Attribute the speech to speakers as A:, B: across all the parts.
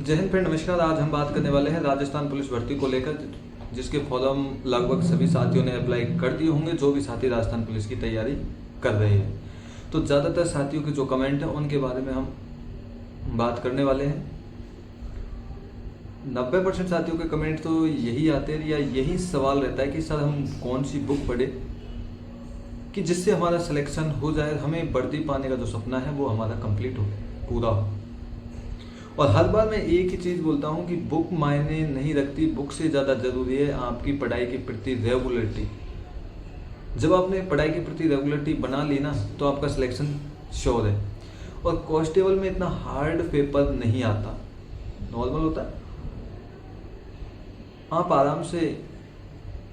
A: जय हिंद फ्रेंड, नमस्कार। आज हम बात करने वाले हैं राजस्थान पुलिस भर्ती को लेकर, जिसके फॉर्म लगभग सभी साथियों ने अप्लाई कर दिए होंगे, जो भी साथी राजस्थान पुलिस की तैयारी कर रहे हैं। तो ज़्यादातर साथियों के जो कमेंट हैं उनके बारे में हम बात करने वाले हैं। 90% साथियों के कमेंट तो यही आते हैं या यही सवाल रहता है कि सर हम कौन सी बुक पढ़े कि जिससे हमारा सिलेक्शन हो जाए, हमें वर्दी पाने का जो सपना है वो हमारा कंप्लीट हो, पूरा हो। और हर बार मैं एक ही चीज़ बोलता हूँ कि बुक मायने नहीं रखती, बुक से ज़्यादा ज़रूरी है आपकी पढ़ाई के प्रति रेगुलरिटी। जब आपने पढ़ाई के प्रति रेगुलरिटी बना ली ना, तो आपका सिलेक्शन श्योर है। और कांस्टेबल में इतना हार्ड पेपर नहीं आता, नॉर्मल होता है। आप आराम से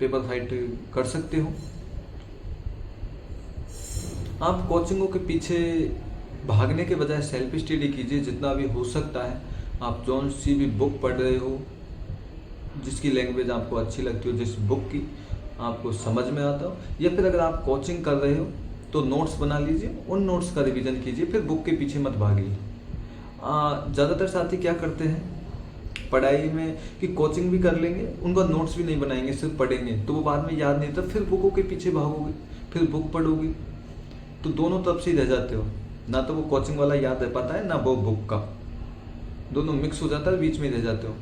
A: पेपर फाइट कर सकते हो। आप कोचिंगों के पीछे भागने के बजाय सेल्फ स्टडी कीजिए जितना भी हो सकता है। आप जौन सी भी बुक पढ़ रहे हो, जिसकी लैंग्वेज आपको अच्छी लगती हो, जिस बुक की आपको समझ में आता हो, या फिर अगर आप कोचिंग कर रहे हो तो नोट्स बना लीजिए, उन नोट्स का रिवीजन कीजिए, फिर बुक के पीछे मत भागिए। ज़्यादातर साथी क्या करते हैं पढ़ाई में कि कोचिंग भी कर लेंगे, उनका नोट्स भी नहीं बनाएंगे, सिर्फ पढ़ेंगे, तो वो बाद में याद नहीं था, फिर बुकों के पीछे भागोगे, फिर बुक पढ़ोगे, तो दोनों तरफ से ही रह जाते हो। ना तो वो कोचिंग वाला याद रह पाता है, ना वो बुक का, दोनों मिक्स हो जाता है, बीच में रह जाते हो।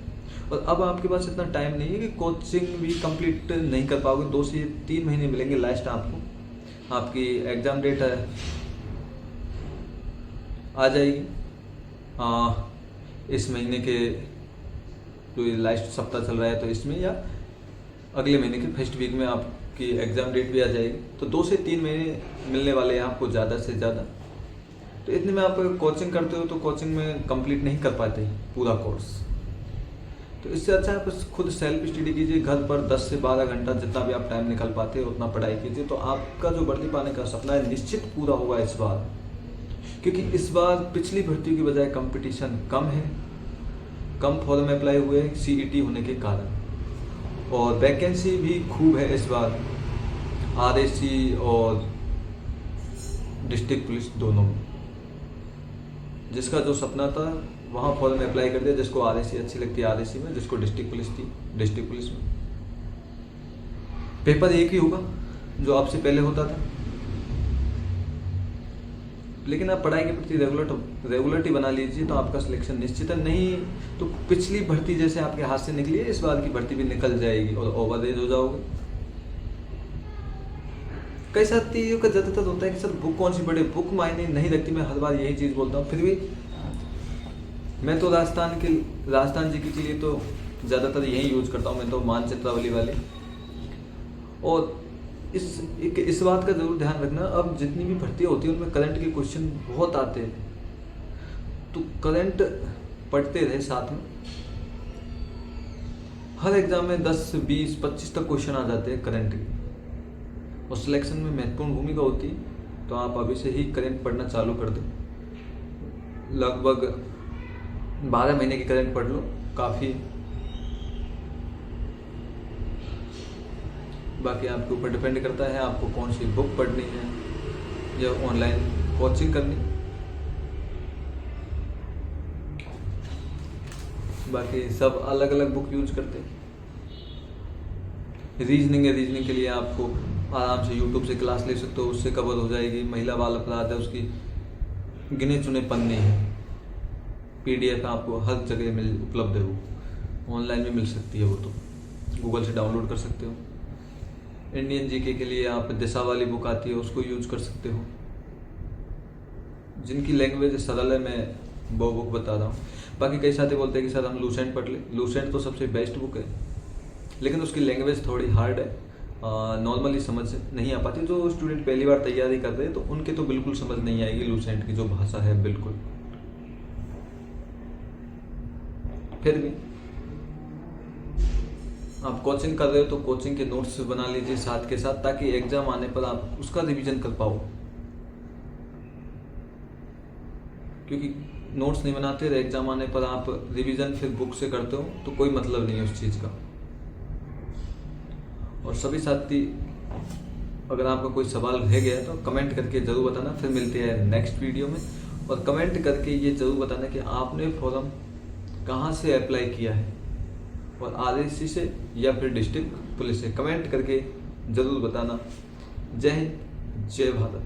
A: और अब आपके पास इतना टाइम नहीं है कि कोचिंग भी कंप्लीट नहीं कर पाओगे। 2 से 3 महीने मिलेंगे लास्ट आपको, आपकी एग्ज़ाम डेट आ जाएगी इस महीने के जो लास्ट सप्ताह चल रहा है, तो इसमें या अगले महीने के फर्स्ट वीक में आपकी एग्ज़ाम डेट भी आ जाएगी। तो 2 से 3 महीने मिलने वाले हैं आपको ज़्यादा से ज़्यादा। तो इतने में आप कोचिंग करते हो तो कोचिंग में कंप्लीट नहीं कर पाते पूरा कोर्स। तो इससे अच्छा आप खुद सेल्फ स्टडी कीजिए, घर पर 10 से 12 घंटा जितना भी आप टाइम निकाल पाते हो उतना पढ़ाई कीजिए। तो आपका जो वर्दी पाने का सपना है निश्चित पूरा होगा इस बार, क्योंकि इस बार पिछली भर्तियों की बजाय कंपटीशन कम है, कम फॉर्म अप्लाई हुए हैं CET होने के कारण, और वैकेंसी भी खूब है इस बार RAC और डिस्ट्रिक्ट पुलिस दोनों में। जिसका जो सपना था वहाँ फॉर्म में अप्लाई कर दिया, जिसको RAC अच्छी लगती है RAC में, जिसको डिस्ट्रिक्ट पुलिस थी डिस्ट्रिक्ट पुलिस में। पेपर एक ही होगा जो आपसे पहले होता था, लेकिन आप पढ़ाई के प्रति रेगुलरिटी बना लीजिए तो आपका सिलेक्शन निश्चित है। नहीं तो पिछली भर्ती जैसे आपके हाथ से निकली है, इस बार की भर्ती भी निकल जाएगी और ओवर एज हो जाओगे। कई साथियों का ज़्यादातर होता है कि सर बुक कौन सी पढ़े, बुक मायने नहीं रखती। मैं हर बार यही चीज़ बोलता हूँ, फिर भी मैं तो राजस्थान जी के लिए तो ज़्यादातर यही यूज करता हूँ। मैं तो मानचित्रावली वाली। और इस बात का ज़रूर ध्यान रखना, अब जितनी भी भर्तियाँ होती हैं उनमें करंट के क्वेश्चन बहुत आते हैं, तो करंट पढ़ते रहे साथ में। हर एग्ज़ाम में 10, 20, 25 तक क्वेश्चन आ जाते हैं करंट के, और सिलेक्शन में महत्वपूर्ण भूमिका होती है। तो आप अभी से ही करंट पढ़ना चालू कर दें, लगभग 12 महीने की करंट पढ़ लो, काफ़ी। बाकी आपके ऊपर डिपेंड करता है आपको कौन सी बुक पढ़नी है या ऑनलाइन कोचिंग करनी। बाकी सब अलग अलग बुक यूज करते हैं। रीजनिंग है, रीजनिंग के लिए आपको आराम से YouTube से क्लास ले सकते हो, उससे कवर हो जाएगी। महिला बाल अपराध है, उसकी गिने चुने पन्ने हैं, PDF आपको हर जगह उपलब्ध है, वो ऑनलाइन भी मिल सकती है, वो तो गूगल से डाउनलोड कर सकते हो। इंडियन GK के लिए आप दिशा वाली बुक आती है, उसको यूज कर सकते हो। जिनकी लैंग्वेज सरल है मैं वो बुक बता रहा हूँ। बाकी कई साथी बोलते हैं कि सर हम लूसेंट पढ़ ले। लूसेंट तो सबसे बेस्ट बुक है, लेकिन उसकी लैंग्वेज थोड़ी हार्ड है, नॉर्मली समझ नहीं आ पाती। जो स्टूडेंट पहली बार तैयारी कर रहे हैं तो उनके तो बिल्कुल समझ नहीं आएगी लूसेंट की जो भाषा है, बिल्कुल। फिर भी आप कोचिंग कर रहे हो तो कोचिंग के नोट्स बना लीजिए साथ के साथ, ताकि एग्जाम आने पर आप उसका रिवीजन कर पाओ। क्योंकि नोट्स नहीं बनाते, एग्जाम आने पर आप रिवीजन फिर बुक से करते हो तो कोई मतलब नहीं है उस चीज़ का। और सभी साथी, अगर आपका कोई सवाल रह गया है तो कमेंट करके ज़रूर बताना। फिर मिलते हैं नेक्स्ट वीडियो में, और कमेंट करके ये ज़रूर बताना कि आपने फॉर्म कहाँ से अप्लाई किया है, और आरएससी से या फिर डिस्ट्रिक्ट पुलिस से, कमेंट करके ज़रूर बताना। जय हिंद, जय भारत।